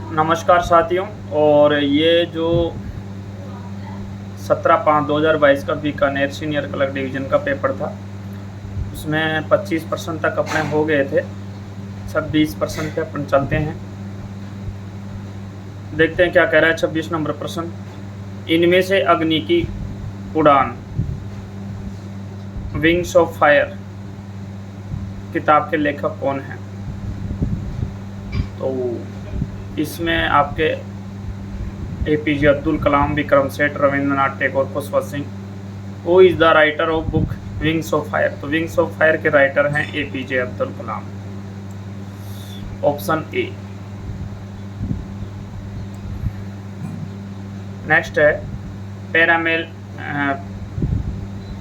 नमस्कार साथियों। और ये जो 17/5/2022 का बीकानेर सीनियर क्लर्क डिवीज़न का पेपर था, उसमें 25% तक अपने हो गए थे। 26% पे अपन चलते हैं, देखते हैं क्या कह रहा है। 26 नंबर प्रश्न, इनमें से अग्नि की उड़ान विंग्स ऑफ फायर किताब के लेखक कौन हैं? तो इसमें आपके APJ Abdul Kalam, Vikram Seth, Rabindranath Tagore, Khushwant Singh. Who is the writer of book wings of fire? तो विंग्स ऑफ फायर के राइटर हैं APJ Abdul Kalam, option A. Next है पैरामेल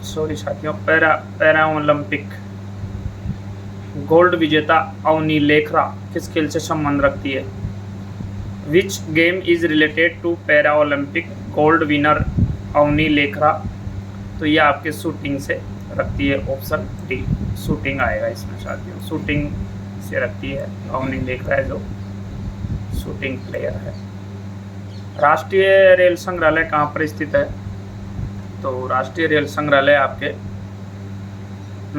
साथियों, पैरा ओलंपिक गोल्ड विजेता अवनी लेखरा किस खेल से संबंध रखती है? Which game is related to para Olympic gold winner Avani Lekhara? तो ये आपके शूटिंग से रखती है, ऑप्शन डी शूटिंग आएगा इसमें साथियों। शूटिंग से रखती है, अवनी लेखरा है जो शूटिंग प्लेयर है। राष्ट्रीय रेल संग्रहालय कहाँ पर स्थित है? तो राष्ट्रीय रेल संग्रहालय आपके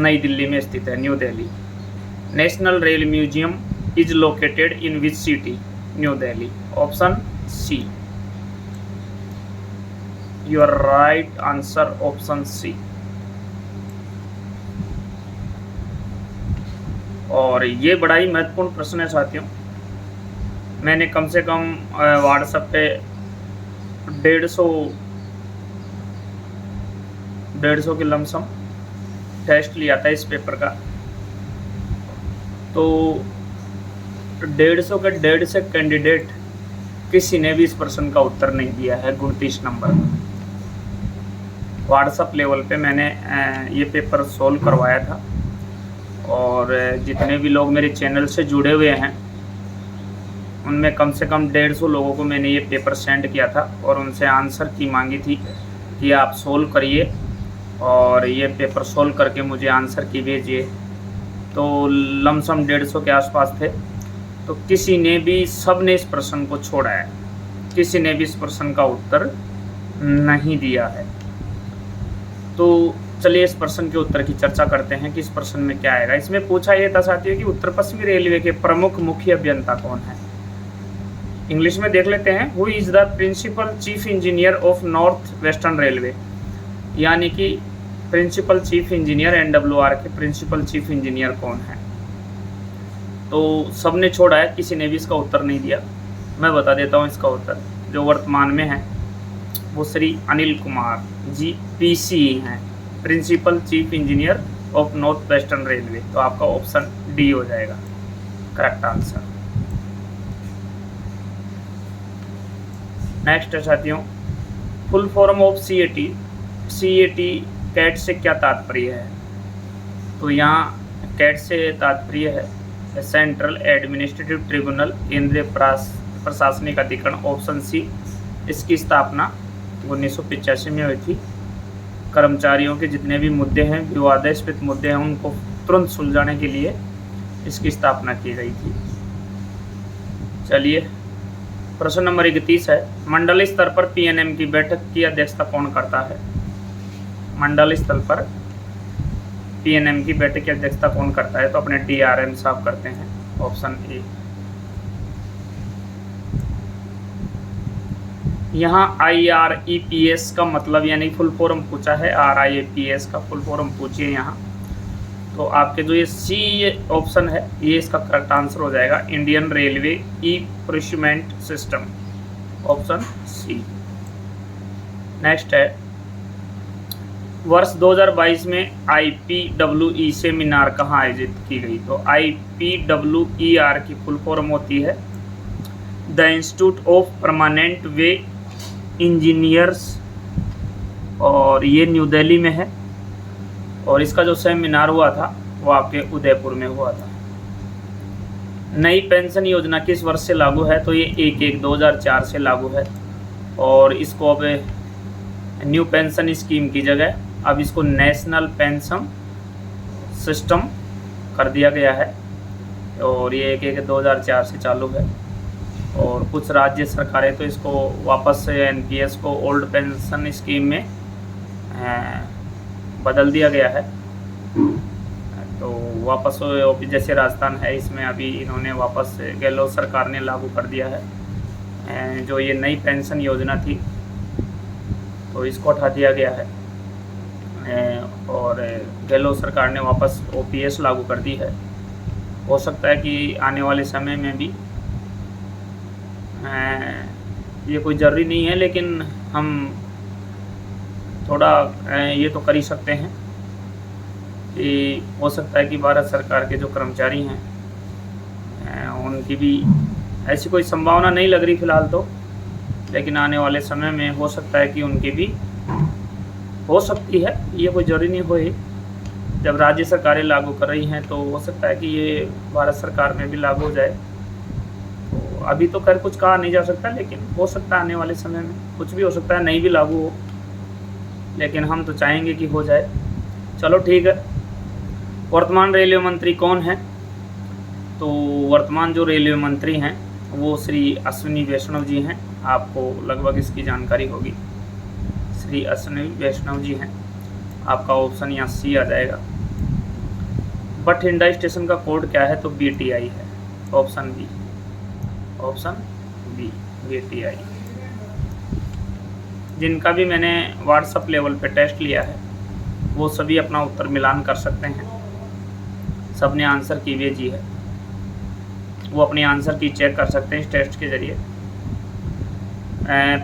नई दिल्ली में स्थित है, New Delhi. National rail museum is located in which city? New Delhi, option C. Your right answer option C. और ये बड़ा ही महत्वपूर्ण प्रश्न है साथियों। मैंने कम से कम व्हाट्सएप पे 150 के लमसम टेस्ट लिया था इस पेपर का। तो 150 के 150 से कैंडिडेट किसी ने भी इस प्रश्न का उत्तर नहीं दिया है। 29 नंबर व्हाट्सएप लेवल पे मैंने ये पेपर सोल्व करवाया था, और जितने भी लोग मेरे चैनल से जुड़े हुए हैं उनमें कम से कम 150 लोगों को मैंने ये पेपर सेंड किया था, और उनसे आंसर की मांगी थी कि आप सोल्व करिए और ये पेपर सोल्व करके मुझे आंसर की भेजिए। तो लमसम 150 के आसपास थे। तो किसी ने भी, सब ने इस प्रश्न को छोड़ा है, किसी ने भी इस प्रश्न का उत्तर नहीं दिया है। तो चलिए इस प्रश्न के उत्तर की चर्चा करते हैं कि इस प्रश्न में क्या आएगा। इसमें पूछा यह था साथियों कि उत्तर पश्चिमी रेलवे के प्रमुख मुख्य अभियंता कौन है? इंग्लिश में देख लेते हैं। Who is the principal chief engineer of North Western Railway? यानी कि प्रिंसिपल चीफ इंजीनियर NWR के प्रिंसिपल चीफ इंजीनियर कौन है? तो सबने छोड़ा है, किसी ने भी इसका उत्तर नहीं दिया। मैं बता देता हूँ इसका उत्तर। जो वर्तमान में है वो श्री अनिल कुमार जी PC हैं, principal chief engineer of North Western Railway. तो आपका ऑप्शन डी हो जाएगा करेक्ट आंसर। नेक्स्ट है साथियों, full form of CAT। Cat से क्या तात्पर्य है? तो यहाँ कैट से तात्पर्य है सेंट्रल एडमिनिस्ट्रेटिव ट्रिब्यूनल, केंद्रीय प्रशासनिक अधिकरण, ऑप्शन सी। इसकी स्थापना 1985 में हुई थी। कर्मचारियों के जितने भी मुद्दे हैं, विवादास्पद मुद्दे हैं, उनको तुरंत सुलझाने के लिए इसकी स्थापना की गई थी। चलिए प्रश्न नंबर 31 है, मंडल स्तर पर PNM की बैठक की अध्यक्षता कौन करता है? मंडल स्तर पर PNM की बैठक की अध्यक्षता कौन करता है? तो अपने DRM साहब करते हैं, ऑप्शन ए। यहाँ IREPS का मतलब यानी फुल फॉर्म पूछा है, RIAPS का फुल फॉर्म पूछिए यहाँ। तो आपके जो ये सी ऑप्शन है ये इसका करेक्ट आंसर हो जाएगा, Indian railway e-procurement system, option C. Next है, वर्ष 2022 में IPWE सेमिनार कहाँ आयोजित की गई? तो IPWER की फुल फॉर्म होती है the institute of permanent way engineers, और ये न्यू दिल्ली में है। और इसका जो सेमिनार हुआ था वो आपके उदयपुर में हुआ था। नई पेंशन योजना किस वर्ष से लागू है? तो ये 1/1/2004 से लागू है, और इसको अब न्यू पेंशन स्कीम की जगह अब इसको नेशनल पेंशन सिस्टम कर दिया गया है, और ये 1/1/2004 से चालू है। और कुछ राज्य सरकारें तो इसको वापस से एनपीएस को ओल्ड पेंशन स्कीम में बदल दिया गया है। तो वापस जैसे राजस्थान है, इसमें अभी इन्होंने वापस गहलोत सरकार ने लागू कर दिया है जो ये नई पेंशन योजना थी, तो इसको हटा दिया गया है और गहलोत सरकार ने वापस ओपीएस लागू कर दी है। हो सकता है कि आने वाले समय में भी ये कोई ज़रूरी नहीं है, लेकिन हम थोड़ा ये तो कर ही सकते हैं कि हो सकता है कि भारत सरकार के जो कर्मचारी हैं उनकी भी ऐसी कोई संभावना नहीं लग रही फ़िलहाल तो, लेकिन आने वाले समय में हो सकता है कि उनकी भी हो सकती है। ये कोई ज़रूरी नहीं होए, जब राज्य सरकारें लागू कर रही हैं तो हो सकता है कि ये भारत सरकार में भी लागू हो जाए। तो अभी तो खैर कुछ कहा नहीं जा सकता, लेकिन हो सकता है आने वाले समय में कुछ भी हो सकता है, नहीं भी लागू हो, लेकिन हम तो चाहेंगे कि हो जाए। चलो ठीक है। वर्तमान रेलवे मंत्री कौन है? तो वर्तमान जो रेलवे मंत्री हैं वो श्री अश्विनी वैष्णव जी हैं। आपको लगभग इसकी जानकारी होगी। श्री अश्विनी वैष्णव जी हैं। आपका ऑप्शन यहाँ सी आ जाएगा। बठिंडा स्टेशन का कोड क्या है? तो BTI है। Option B, option B BTI। जिनका भी मैंने व्हाट्सएप लेवल पे टेस्ट लिया है वो सभी अपना उत्तर मिलान कर सकते हैं। सब ने आंसर की भेजी है, वो अपनी आंसर की चेक कर सकते हैं इस टेस्ट के जरिए।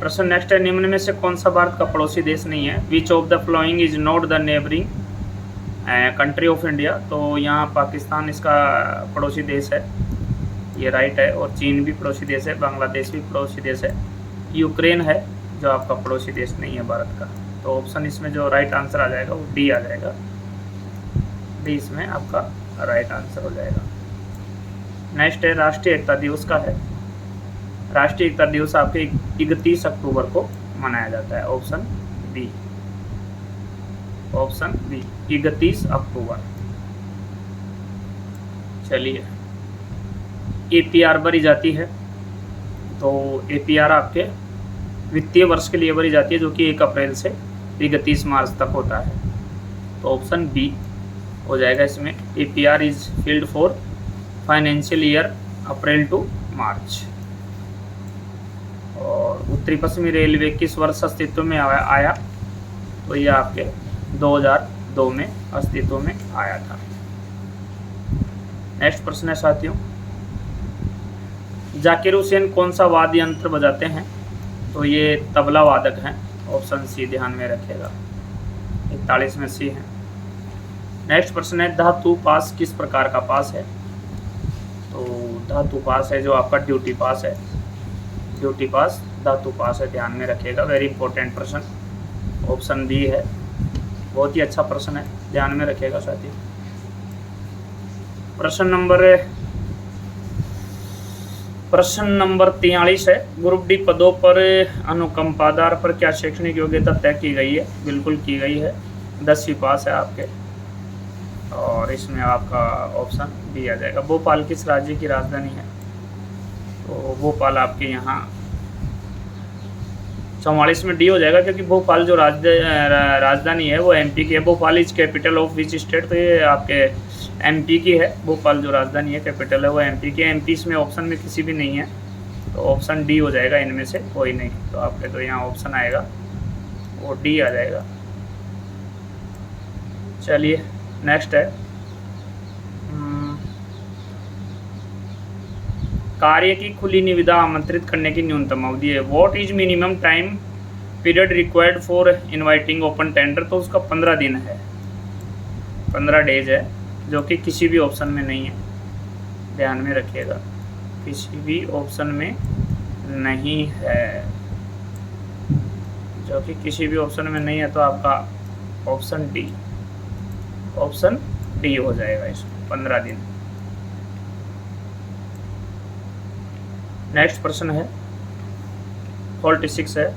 प्रश्न नेक्स्ट है, निम्न में से कौन सा भारत का पड़ोसी देश नहीं है? विच of the following is not the neighbouring country of India? तो यहाँ पाकिस्तान इसका पड़ोसी देश है, ये राइट है। और चीन भी पड़ोसी देश है, बांग्लादेश भी पड़ोसी देश है, यूक्रेन है जो आपका पड़ोसी देश नहीं है भारत का। तो ऑप्शन इसमें जो राइट आंसर आ जाएगा वो डी आ जाएगा। डी इसमें आपका राइट आंसर हो जाएगा। नेक्स्ट है, राष्ट्रीय एकता दिवस का है। राष्ट्रीय एकता दिवस आपके 31 अक्टूबर को मनाया जाता है। ऑप्शन बी, ऑप्शन बी 31 अक्टूबर। चलिए, APR भरी जाती है। तो APR आपके वित्तीय वर्ष के लिए भरी जाती है जो कि 1 अप्रैल से 31 मार्च तक होता है। तो ऑप्शन बी हो जाएगा इसमें। APR is filled for financial year April to March. और उत्तरी पश्चिमी रेलवे किस वर्ष अस्तित्व में आया? तो ये आपके 2002 में अस्तित्व में आया था। नेक्स्ट प्रश्न है साथियों, जाकिर हुसैन कौन सा वाद्य यंत्र बजाते हैं? तो ये तबला वादक हैं। ऑप्शन सी ध्यान में रखिएगा, 41 में सी है। नेक्स्ट प्रश्न है, धातु पास किस प्रकार का पास है? तो धातु पास है जो आपका ड्यूटी पास है। ड्यूटी पास धातु पास है, ध्यान में रखिएगा। वेरी इंपॉर्टेंट प्रश्न, ऑप्शन बी है। बहुत ही अच्छा प्रश्न है, ध्यान में रखिएगा साथियों। प्रश्न नंबर 43 है, ग्रुप डी पदों पर अनुकंपाधार पर क्या शैक्षणिक योग्यता तय की गई है? बिल्कुल की गई है, 10वीं पास है आपके। और इसमें आपका ऑप्शन बी आ जाएगा। भोपाल किस राज्य की राजधानी है? तो भोपाल आपके यहाँ 44 में डी हो जाएगा, क्योंकि भोपाल जो राजधानी है वो MP की है। Bhopal is capital of which state? तो ये आपके MP की है। भोपाल जो राजधानी है, कैपिटल है, वो MP की है। MP इसमें ऑप्शन में किसी भी नहीं है, तो ऑप्शन डी हो जाएगा, इनमें से कोई नहीं। तो आपके तो यहाँ ऑप्शन आएगा वो डी आ जाएगा। चलिए नेक्स्ट है, कार्य की खुली निविदा आमंत्रित करने की न्यूनतम अवधि है। What is minimum time period required for inviting open tender? तो उसका 15 दिन है, 15 डेज है, जो कि किसी भी ऑप्शन में नहीं है, ध्यान में रखिएगा, किसी भी ऑप्शन में नहीं है, जो कि किसी भी ऑप्शन में नहीं है। तो आपका ऑप्शन डी, ऑप्शन डी हो जाएगा इसमें, 15 दिन। नेक्स्ट प्रश्न है 46 है,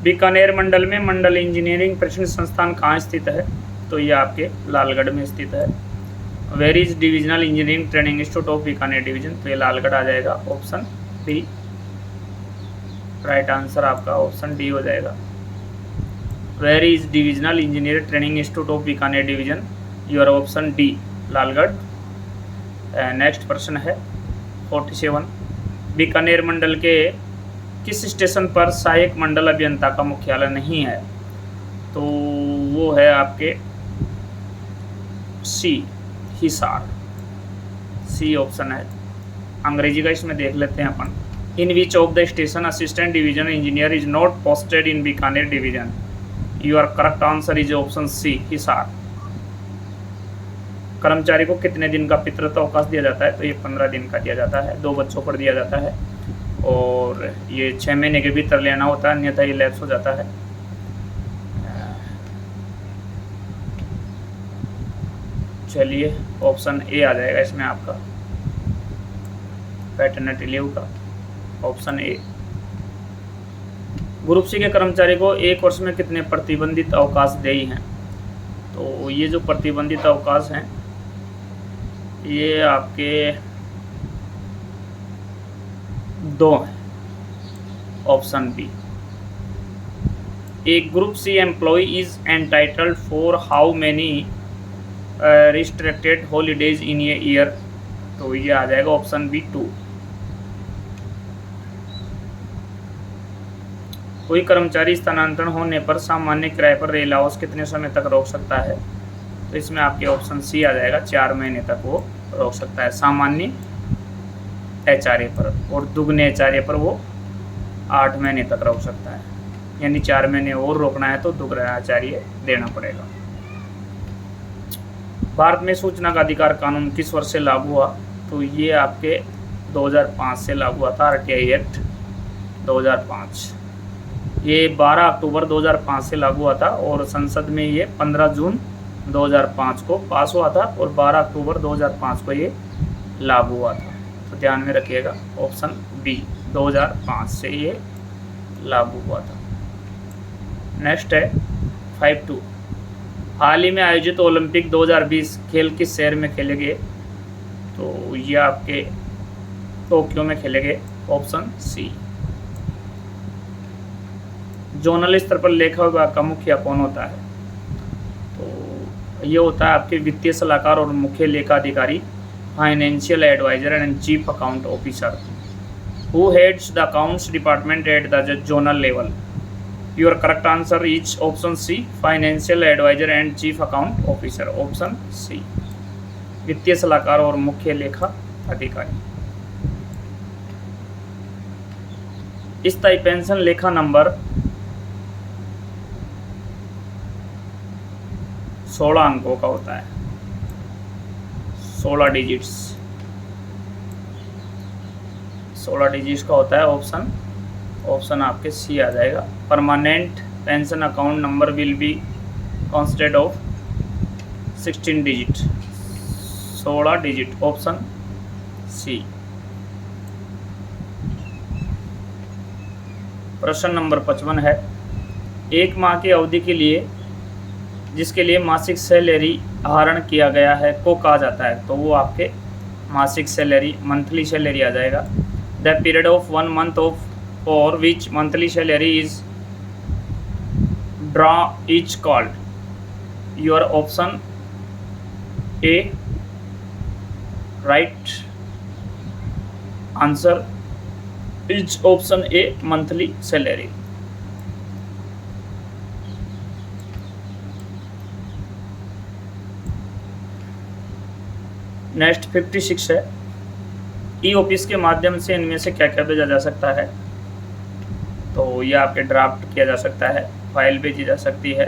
बीकानेर मंडल में मंडल इंजीनियरिंग प्रशिक्षण संस्थान कहाँ स्थित है? तो ये आपके लालगढ़ में स्थित है। Where is divisional engineering training institute of Bikaner division, तो ये लालगढ़ आ जाएगा, ऑप्शन बी। राइट आंसर आपका ऑप्शन डी हो जाएगा। Where is divisional engineering training institute of Bikaner division, your option D, Lalgarh. Next प्रश्न है 47, बीकानेर मंडल के किस स्टेशन पर सहायक मंडल अभियंता का मुख्यालय नहीं है, तो वो है आपके सी, हिसार, सी ऑप्शन है। अंग्रेजी का इसमें देख लेते हैं अपन। In which of the station assistant division engineer is not posted in Bikaner division, your correct answer is option C, Hisar. कर्मचारी को कितने दिन का पितृत्व अवकाश दिया जाता है, तो ये 15 दिन का दिया जाता है, 2 बच्चों पर दिया जाता है, और ये 6 महीने के भीतर लेना होता है, अन्यथा ये लैप्स हो जाता है। चलिए ऑप्शन ए आ जाएगा इसमें आपका, पैटर्निटी लीव का, ऑप्शन ए। ग्रुप सी के कर्मचारी को 1 वर्ष में कितने प्रतिबंधित अवकाश देय हैं, तो ये जो प्रतिबंधित अवकाश हैं ये आपके 2 हैं, ऑप्शन बी। एक group C employ is entitled for how many restricted holidays in a year, तो ये आ जाएगा ऑप्शन बी, 2। कोई कर्मचारी स्थानांतरण होने पर सामान्य किराए पर रेल हाउस कितने समय तक रोक सकता है, तो इसमें आपके ऑप्शन सी आ जाएगा, 4 महीने तक वो रोक सकता है सामान्य एचआरए पर, और दुगने एचआरए पर वो 8 महीने तक रोक सकता है, यानी 4 महीने और रोकना है तो दुगना एचआरए देना पड़ेगा। भारत में सूचना का अधिकार कानून किस वर्ष से लागू हुआ, तो ये आपके 2005 से लागू हुआ था, आरटीआई एक्ट 2005। ये 12 अक्टूबर 2005 से लागू हुआ था, और संसद में ये 15 जून 2005 को पास हुआ था, और 12 अक्टूबर 2005 को ये लागू हुआ था, तो ध्यान में रखिएगा, ऑप्शन बी, 2005 से ये लागू हुआ था। नेक्स्ट है 52, हाल ही में आयोजित ओलंपिक 2020 खेल किस शहर में खेले गए, तो ये आपके टोक्यो में खेले गए, ऑप्शन सी। जोनल स्तर पर लेखा विभाग का मुखिया कौन होता है, तो ये होता है आपके वित्तीय सलाहकार और मुख्य लेखा अधिकारी, financial advisor and chief account officer. Who heads the accounts department at the zonal level, your correct answer is option C, financial advisor and chief account officer, option C, वित्तीय सलाहकार और मुख्य लेखा अधिकारी। स्थायी पेंशन लेखा नंबर 16 अंकों का होता है, 16 डिजिट्स, 16 डिजिट्स का होता है, ऑप्शन आपके सी आ जाएगा। Permanent pension account number will be consisted of 16 digit, 16 digit, option C. प्रश्न नंबर 55 है, 1 माह की अवधि के लिए जिसके लिए मासिक सैलरी आहरण किया गया है को कहा जाता है, तो वो आपके मासिक सैलरी, मंथली सैलरी आ जाएगा। The period of 1 month of for which monthly salary is draw is called, your option A, right answer is option A, monthly salary. Next 56 है, ई ऑफिस के माध्यम से इनमें से क्या क्या भेजा जा सकता है, तो ये आपके ड्राफ्ट किया जा सकता है, फाइल भेजी जा सकती है,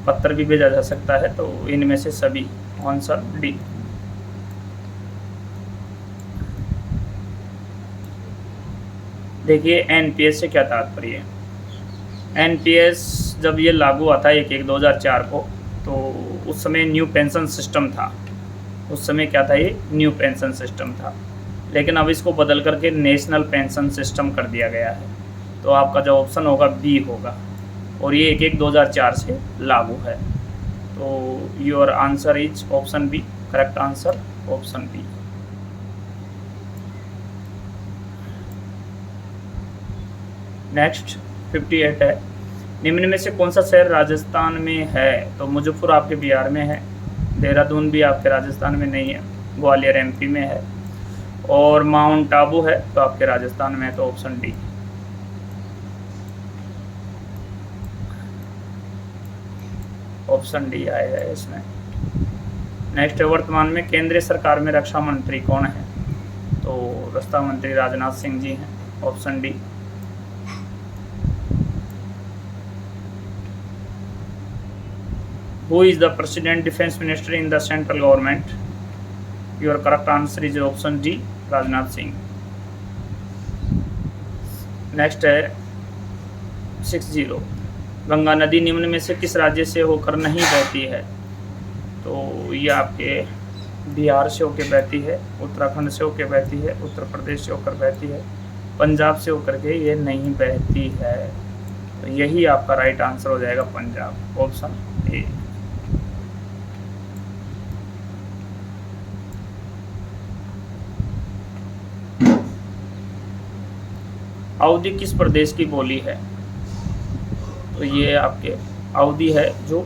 पत्र भी भेजा जा सकता है, तो इनमें से सभी, आंसर डी। देखिए एनपीएस से क्या तात्पर्य है। एनपीएस जब ये लागू हुआ था 1/1/2004 को, तो उस समय न्यू पेंशन सिस्टम था, उस समय क्या था, ये न्यू पेंशन सिस्टम था, लेकिन अब इसको बदल करके नेशनल पेंशन सिस्टम कर दिया गया है, तो आपका जो ऑप्शन होगा बी होगा, और ये 1/1/2004 से लागू है, तो your answer is option B, correct answer option B. Next 58 है, निम्न में से कौन सा शहर राजस्थान में है? तो मुजफ्फर आपके बिहार में है, देहरादून भी आपके राजस्थान में नहीं है, ग्वालियर एमपी में है, और माउंट आबू है तो आपके राजस्थान में है, तो ऑप्शन डी। ऑप्शन डी आएगा इसमें। नेक्स्ट है, वर्तमान में केंद्रीय सरकार में रक्षा मंत्री कौन है? तो रक्षा मंत्री राजनाथ सिंह जी हैं, option D. Who is the president defense minister in the central government? Your correct answer is option D, Rajnath Singh. Next है 60, गंगा नदी निम्न में से किस राज्य से होकर नहीं बहती है? तो ये आपके बिहार से होकर बहती है, उत्तराखंड से होकर बहती है, उत्तर प्रदेश से होकर बहती है, पंजाब से होकर के ये नहीं बहती है, तो यही आपका राइट आंसर हो जाएगा पंजाब, ऑप्शन ए। अवधी किस प्रदेश की बोली है? तो ये आपके अवधी है जो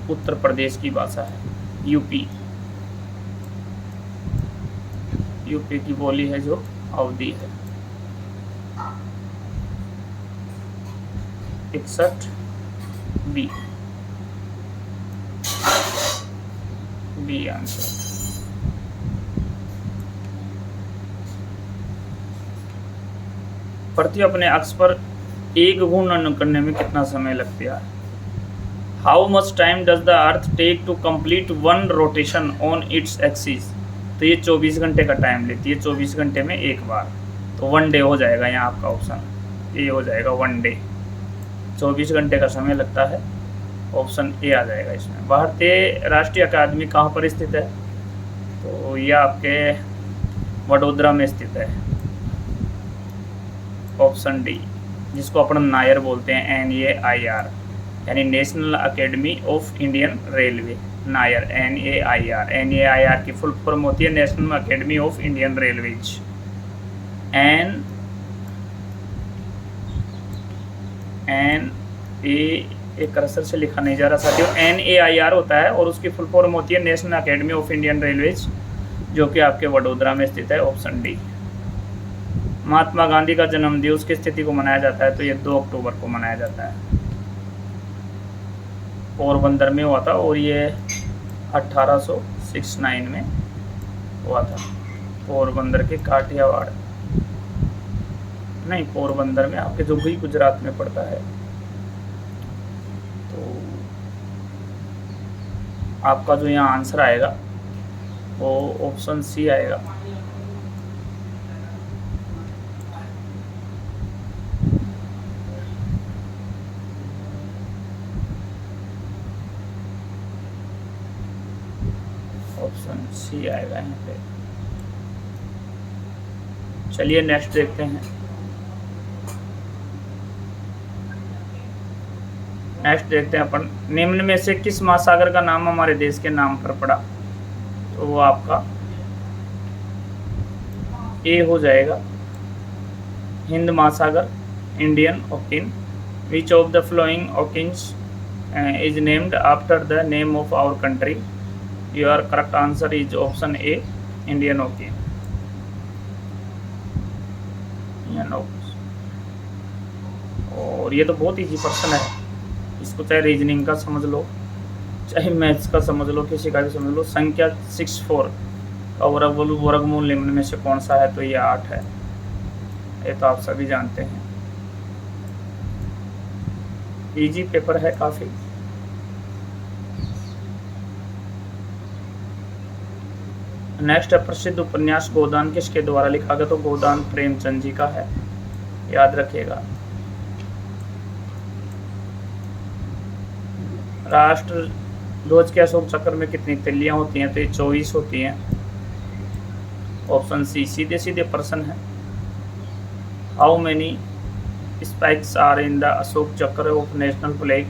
उत्तर प्रदेश की भाषा है, यूपी की बोली है जो अवधी है। 61 बी आंसर। पृथ्वी अपने अक्ष पर एक घूर्णन करने में कितना समय लगता है? How much time does the earth take to complete one rotation on its axis? तो ये 24 घंटे का टाइम लेती है, 24 घंटे में एक बार, तो 1 डे हो जाएगा यहाँ आपका ऑप्शन, ये हो जाएगा 1 डे, 24 घंटे का समय लगता है, ऑप्शन ए आ जाएगा इसमें। भारतीय राष्ट्रीय अकादमी कहाँ पर स्थित है? तो ये आपके वडोदरा में स्थित है, ऑप्शन डी, जिसको अपन नायर बोलते हैं, NAIR, यानी national academy of Indian railway, Nair NAIR की फुल फॉर्म होती है national academy of Indian railways. एक कर्सर से लिखा नहीं जा रहा साथियों, NAIR होता है और उसकी फुल फॉर्म होती है national academy of Indian railways, जो कि आपके वडोदरा में स्थित है, ऑप्शन डी। महात्मा गांधी का जन्म दिवस किस तिथि को मनाया जाता है? तो ये 2 अक्टूबर को मनाया जाता है, पोरबंदर में हुआ था और ये 1869 में हुआ था, पोरबंदर के काठियावाड़, नहीं पोरबंदर में आपके जो भी गुजरात में पड़ता है। तो आपका जो यहाँ आंसर आएगा वो ऑप्शन सी आएगा। ऑप्शन सी आएगा यहाँ पे। चलिए नेक्स्ट देखते हैं। अपन, निम्न में से किस महासागर का नाम हमारे देश के नाम पर पड़ा? तो वो आपका ए हो जाएगा, हिंद महासागर, Indian ocean. Which of the flowing oceans is named after the name of our country? Your correct answer is option A, Indian ocean. और ये तो बहुत ईजी क्वेश्चन है, इसको चाहे रीजनिंग का समझ लो, चाहे मैथ्स का समझ लो, किसी का भी समझ लो। संख्या 64 का वर्गमूल निम्न में से कौन सा है? तो ये 8 है, ये तो आप सभी जानते हैं, इजी पेपर है काफ़ी। नेक्स्ट है, प्रसिद्ध उपन्यास गोदान किसके द्वारा लिखा गया? तो गोदान प्रेमचंद जी का है, याद रखिएगा। राष्ट्र ध्वज के अशोक चक्र में कितनी तिल्लियां होती हैं? तो ये 24 होती हैं, ऑप्शन सी। सीधे सीधे प्रश्न है, how many spikes are in the Ashok Chakra of national flag?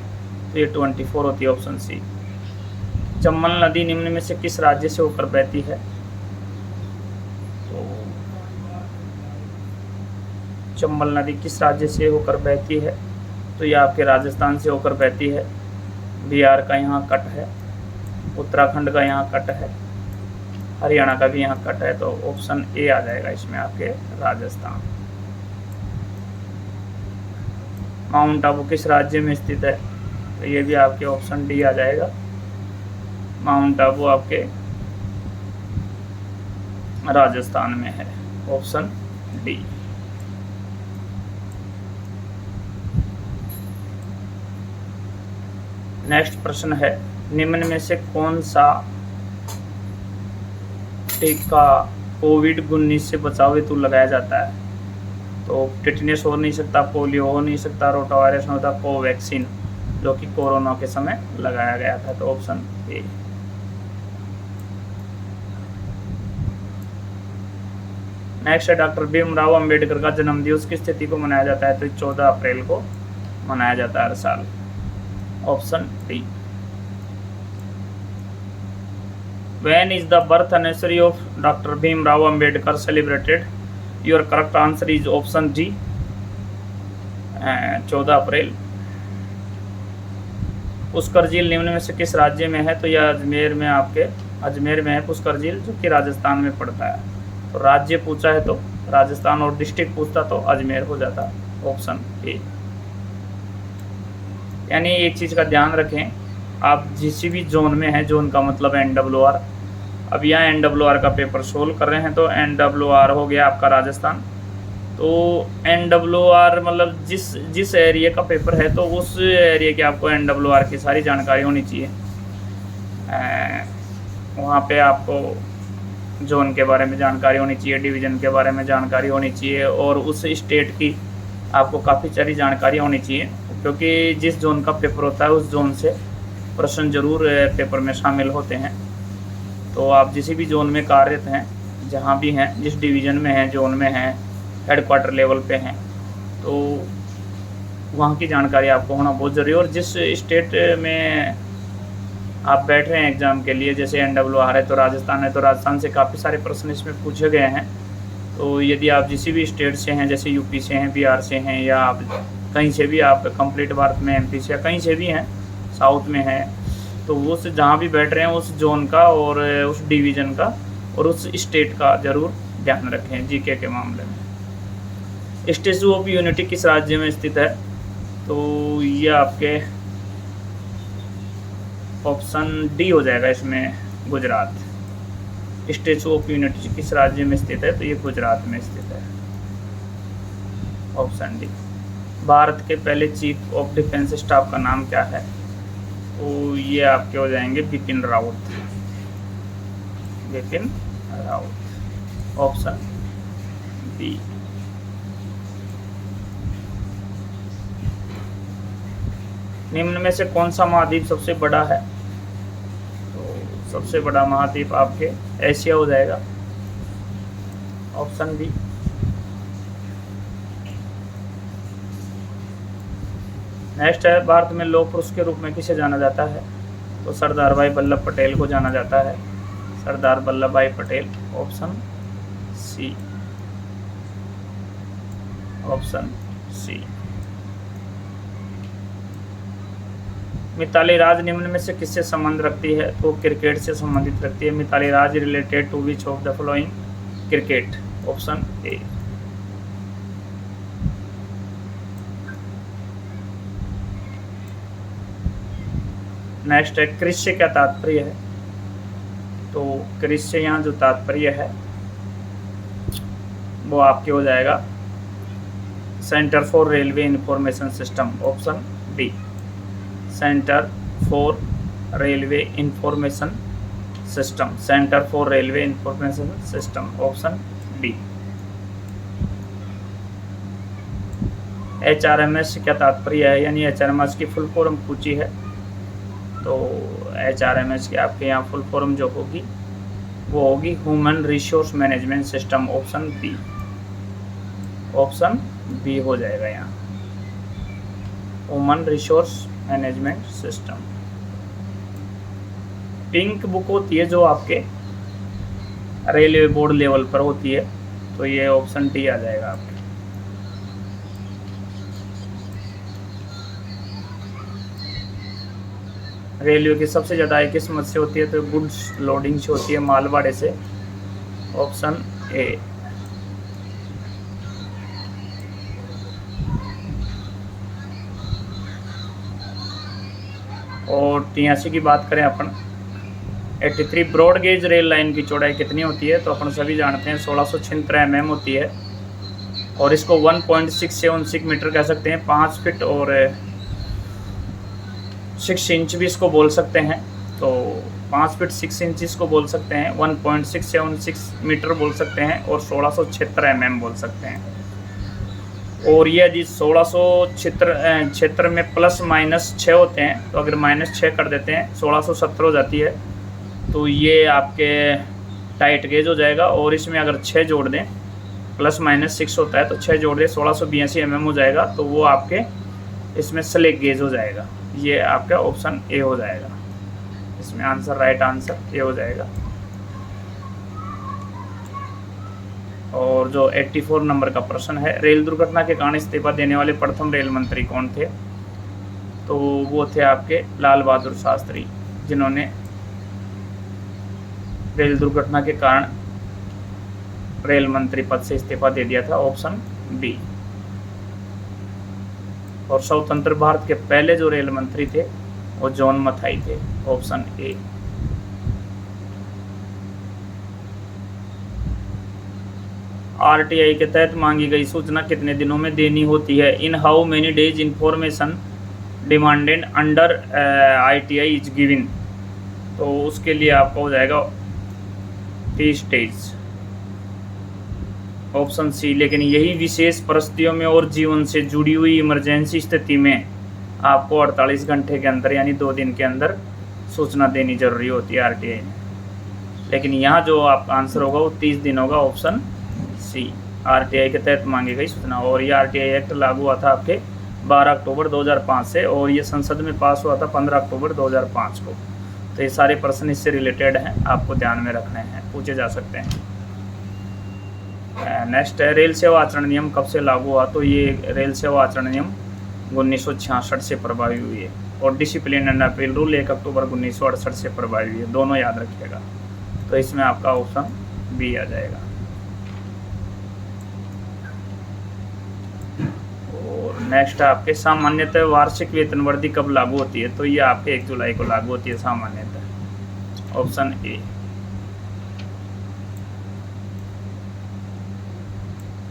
तो ये 24 होती है, ऑप्शन सी। चंबल नदी निम्न में से किस राज्य से होकर बहती है? तो चंबल नदी किस राज्य से होकर बहती है? तो ये आपके राजस्थान से होकर बहती है। बिहार का यहाँ कट है, उत्तराखंड का यहाँ कट है, हरियाणा का भी यहाँ कट है, तो ऑप्शन ए आ जाएगा इसमें आपके राजस्थान। माउंट आबू किस राज्य में स्थित है? तो ये भी आपके ऑप्शन डी आ जाएगा। माउंट आबू आपके राजस्थान में है, ऑप्शन डी। नेक्स्ट प्रश्न है, निम्न में से कौन सा टीका कोविड-19 से बचाव हेतु लगाया जाता है? तो टिटनेस हो नहीं सकता, पोलियो हो नहीं सकता, रोटावायरस नहीं होता, कोवैक्सीन जो कि कोरोना के समय लगाया गया था, तो ऑप्शन ए। नेक्स्ट है, डॉक्टर भीमराव अंबेडकर का जन्मदिवस किस तिथि को मनाया जाता है? तो 14 अप्रैल को मनाया जाता है हर साल, option D. When is the birth anniversary of Dr. Bhimrao Ambedkar celebrated? Your correct answer is option D, 14 अप्रैल। पुष्कर झील निम्न में से किस राज्य में है? तो यह अजमेर में है पुष्कर झील, जो कि राजस्थान में पड़ता है। तो राज्य पूछा है तो राजस्थान और डिस्ट्रिक्ट पूछता तो अजमेर हो जाता, ऑप्शन ए। यानी एक चीज़ का ध्यान रखें, आप जिस भी जोन में है, जोन का मतलब NWR, अब यहाँ NWR का पेपर सोल्व कर रहे हैं, तो NWR हो गया आपका राजस्थान। तो NWR मतलब जिस एरिया का पेपर है, तो उस एरिया की आपको NWR की सारी जानकारी होनी चाहिए। वहाँ पे आपको जोन के बारे में जानकारी होनी चाहिए, डिवीज़न के बारे में जानकारी होनी चाहिए, और उस स्टेट की आपको काफ़ी सारी जानकारी होनी चाहिए, क्योंकि जिस जोन का पेपर होता है उस जोन से प्रश्न जरूर पेपर में शामिल होते हैं। तो आप जिस भी जोन में कार्यरत हैं, जहाँ भी हैं, जिस डिवीज़न में हैं, जोन में हैं, हेडक्वार्टर लेवल पे हैं, तो वहाँ की जानकारी आपको होना बहुत ज़रूरी है। और जिस स्टेट में आप बैठ रहे हैं एग्ज़ाम के लिए, जैसे NWR है तो राजस्थान है, तो राजस्थान से काफ़ी सारे प्रश्न इसमें पूछे गए हैं। तो यदि आप जिस भी स्टेट से हैं, जैसे यूपी से हैं, बिहार से हैं, या आप कहीं से भी, आप कंप्लीट भारत में MP से या कहीं से भी हैं, साउथ में है, तो वो से जहाँ भी बैठ रहे हैं उस जोन का और उस डिवीज़न का और उस स्टेट का ज़रूर ध्यान रखें जीके के मामले में। स्टैचू ऑफ यूनिटी किस राज्य में स्थित है? तो ये आपके ऑप्शन डी हो जाएगा इसमें, गुजरात। स्टैचू ऑफ यूनिटी किस राज्य में स्थित है? तो ये गुजरात में स्थित है, ऑप्शन डी। भारत के पहले चीफ ऑफ डिफेंस स्टाफ का नाम क्या है? तो ये आपके हो जाएंगे बिपिन रावत, ऑप्शन बी। निम्न में से कौन सा महाद्वीप सबसे बड़ा है? तो सबसे बड़ा महाद्वीप आपके एशिया हो जाएगा, ऑप्शन बी। नेक्स्ट है, भारत में लौह पुरुष के रूप में किसे जाना जाता है? तो सरदार भाई वल्लभ पटेल को जाना जाता है, Sardar Vallabhbhai Patel, option C, option C. Mithali Raj निम्न में से किससे संबंध रखती है? तो क्रिकेट से संबंधित रखती है। Mithali Raj related to which of the following? Cricket, option A. Next है, क्रिस से क्या तात्पर्य है? तो क्रिस से यहाँ जो तात्पर्य है वो आपके हो जाएगा centre for railway information system, option D, centre for railway information system, centre for railway information system, option D. HRMS से क्या तात्पर्य है? यानी HRMS की फुल फॉर्म पूछी है, तो HRMS की आपके यहाँ फुल फॉर्म जो होगी वो होगी human resource management system, option B, option B हो जाएगा यहाँ, human resource management system. Pink book होती है जो आपके रेलवे बोर्ड लेवल पर होती है, तो ये ऑप्शन डी आ जाएगा आपके। रेलवे की सबसे ज़्यादा एक किस्मत से होती है तो गुड्स लोडिंग से होती है, मालवाड़े से, ऑप्शन ए। और 83 की बात करें अपन, 83 ब्रॉड गेज रेल लाइन की चौड़ाई कितनी होती है, तो अपन सभी जानते हैं 1676 mm होती है, और इसको 1.676 मीटर कह सकते हैं, 5 फीट और 6 इंच भी इसको बोल सकते हैं। तो 5 फीट 6 इंच इसको बोल सकते हैं, 1.676 मीटर बोल सकते हैं, और 1676 mm बोल सकते हैं। और ये यदि 1600 क्षेत्र में प्लस माइनस 6 होते हैं, तो अगर -6 कर देते हैं 1670 हो जाती है, तो ये आपके टाइट गेज हो जाएगा। और इसमें अगर 6 जोड़ दें, ±6 होता है तो 6 जोड़ दें 1682 mm हो जाएगा, तो वो आपके इसमें स्लेक गेज हो जाएगा। ये आपका ऑप्शन ए हो जाएगा, इसमें आंसर राइट आंसर ए हो जाएगा। और जो 84 नंबर का प्रश्न है, रेल दुर्घटना के कारण इस्तीफा देने वाले प्रथम रेल मंत्री कौन थे, तो वो थे आपके लाल बहादुर शास्त्री, जिन्होंने रेल दुर्घटना के कारण रेल मंत्री पद से इस्तीफा दे दिया था, ऑप्शन बी। और स्वतंत्र भारत के पहले जो रेल मंत्री थे वो जॉन मथाई थे, ऑप्शन ए। आरटीआई के तहत मांगी गई सूचना कितने दिनों में देनी होती है, in how many days information demanded under ITI is given, तो उसके लिए आपका हो जाएगा 30 डेज, ऑप्शन सी। लेकिन यही विशेष परिस्थितियों में और जीवन से जुड़ी हुई इमरजेंसी स्थिति में आपको 48 घंटे के अंदर यानी 2 दिन के अंदर सूचना देनी जरूरी होती है आरटीआई में। लेकिन यहाँ जो आपका आंसर होगा वो 30 दिन होगा, ऑप्शन सी, आरटीआई के तहत मांगी गई सूचना। और ये आरटीआई एक्ट लागू हुआ था आपके 12 अक्टूबर 2005 से, और ये संसद में पास हुआ था 15 अक्टूबर 2005 को। तो ये सारे प्रश्न इससे रिलेटेड हैं, आपको ध्यान में रखने हैं, पूछे जा सकते हैं। नेक्स्ट है, रेल सेवा आचरण नियम कब से लागू हुआ, तो ये रेल सेवा आचरण नियम 1966 से प्रभावी हुई है, और डिसिप्लिन एंड अपील रूल 1 अक्टूबर 1968 से प्रभावी हुई है, दोनों याद रखिएगा। तो इसमें आपका ऑप्शन बी आ जाएगा। और नेक्स्ट है आपके, सामान्यतः वार्षिक वेतन वृद्धि कब लागू होती है, तो ये आपके 1 जुलाई को लागू होती है सामान्यतः, ऑप्शन ए।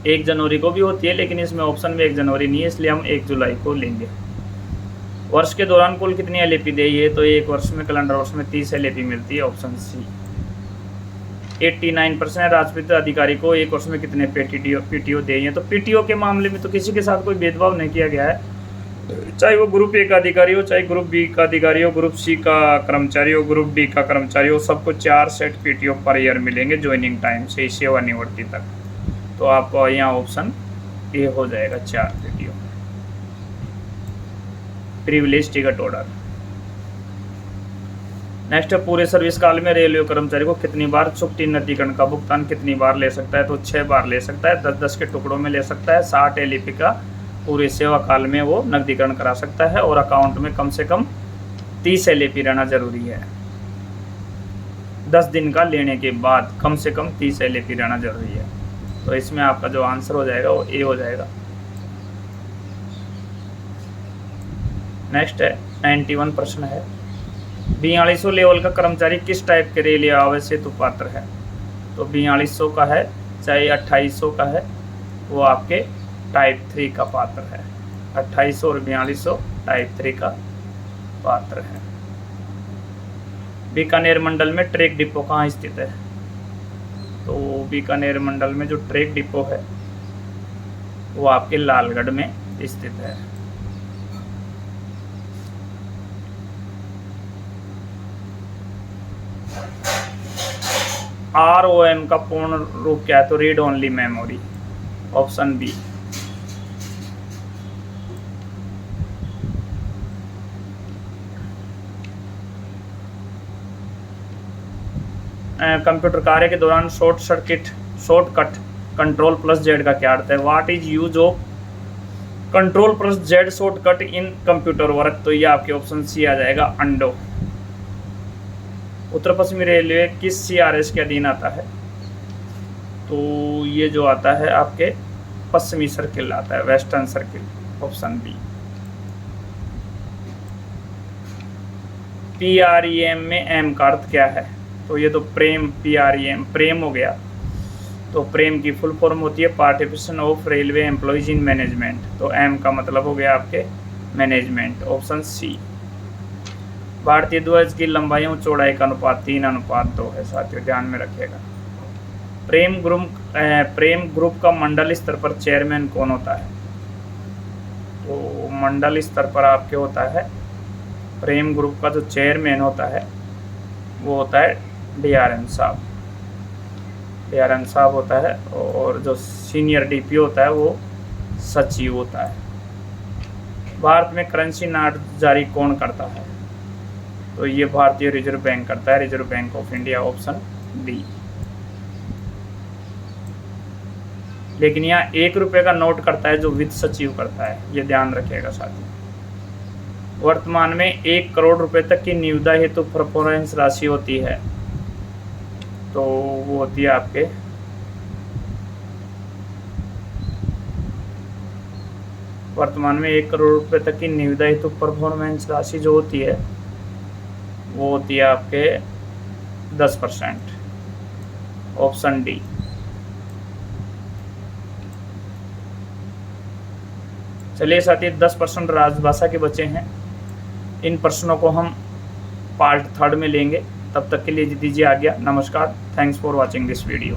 1 जनवरी को भी होती है, लेकिन इसमें ऑप्शन में 1 जनवरी नहीं है, इसलिए हम 1 जुलाई को लेंगे। वर्ष के दौरान कुल कितनी एलएपी दी है, तो एक वर्ष में, कैलेंडर वर्ष में 30 एलएपी मिलती है, ऑप्शन सी। 89% राजपत्रित अधिकारी को एक वर्ष में कितने पीटीओ दिए हैं, तो पीटीओ के मामले में तो किसी के साथ कोई भेदभाव नहीं किया गया है, चाहे वो ग्रुप ए का अधिकारी हो, चाहे ग्रुप बी का अधिकारी हो, ग्रुप सी का कर्मचारी हो, ग्रुप डी का कर्मचारी हो, सबको 4 सेट पीटीओ पर ईयर मिलेंगे ज्वाइनिंग टाइम से सेवानिवृत्ति तक। तो आपको यहाँ ऑप्शन ए हो जाएगा, 4 PTO. Privilege ticket order. Next है, पूरे सर्विस काल में रेलवे कर्मचारी को कितनी बार छुट्टी नकदीकरण का भुगतान कितनी बार ले सकता है, तो 6 बार ले सकता है, 10-10 के टुकड़ों में ले सकता है। 60 एलईपी का पूरे सेवा काल में वो नकदीकरण करा सकता है, और अकाउंट में कम से कम 30 एलईपी रहना जरूरी है। 10 दिन का लेने के बाद कम से कम 30 एलईपी रहना जरूरी है। तो इसमें आपका जो आंसर हो जाएगा वो ए हो जाएगा। नेक्स्ट है, 91 प्रश्न है, 4200 लेवल का कर्मचारी किस टाइप के रेल आवास हेतु पात्र है, तो 4200 का है, चाहे 2800 का है, वो आपके टाइप 3 का पात्र है। 2800 और 4200 टाइप 3 का पात्र है। बीकानेर मंडल में ट्रेक डिपो कहाँ स्थित है, तो बीकानेर मंडल में जो ट्रेक डिपो है वो आपके लालगढ़ में स्थित है। ROM का पूर्ण रूप क्या है, तो read only memory, option B. Computer कार्य के दौरान शॉर्टकट कंट्रोल प्लस जेड का क्या अर्थ है? What is use of control plus Z shortcut in computer work? तो ये आपके ऑप्शन सी आ जाएगा, अंडो। उत्तर पश्चिमी रेलवे किस CRS के अधीन आता है? तो ये जो आता है आपके पश्चिमी सर्किल आता है, western circle, option B. PREM में एम का अर्थ क्या है? तो ये तो प्रेम, PREM प्रेम हो गया। तो प्रेम की फुल फॉर्म होती है participation of railway employees in management. तो एम का मतलब हो गया आपके मैनेजमेंट, ऑप्शन सी। भारतीय ध्वज की लंबाई और चौड़ाई का अनुपात 3:2 है साथियों, ध्यान में रखिएगा। प्रेम ग्रुप का मंडल स्तर पर चेयरमैन कौन होता है? तो मंडल स्तर पर आपके होता है, प्रेम ग्रुप का जो चेयरमैन होता है वो होता है DRM साहब, DRM साहब होता है। और जो सीनियर DP होता है वो सचिव होता है। भारत में करेंसी नोट जारी कौन करता है? तो ये भारतीय रिजर्व बैंक करता है, reserve bank of India, option D. लेकिन यहाँ 1 रुपये का नोट करता है जो वित्त सचिव करता है, ये ध्यान रखिएगा साथियों। वर्तमान में 1 करोड़ रुपए तक की निविदा हेतु परफॉर्मेंस राशि होती है, तो वो होती है आपके वर्तमान में 1 करोड़ रुपए तक की निविदा हेतु परफॉर्मेंस राशि जो होती है वो होती है आपके 10%, ऑप्शन डी। चलिए साथी, 10% राजभाषा के बचे हैं। इन प्रश्नों को हम पार्ट 3 में लेंगे। तब तक के लिए दीजिए आज्ञा। नमस्कार। Thanks for watching this video.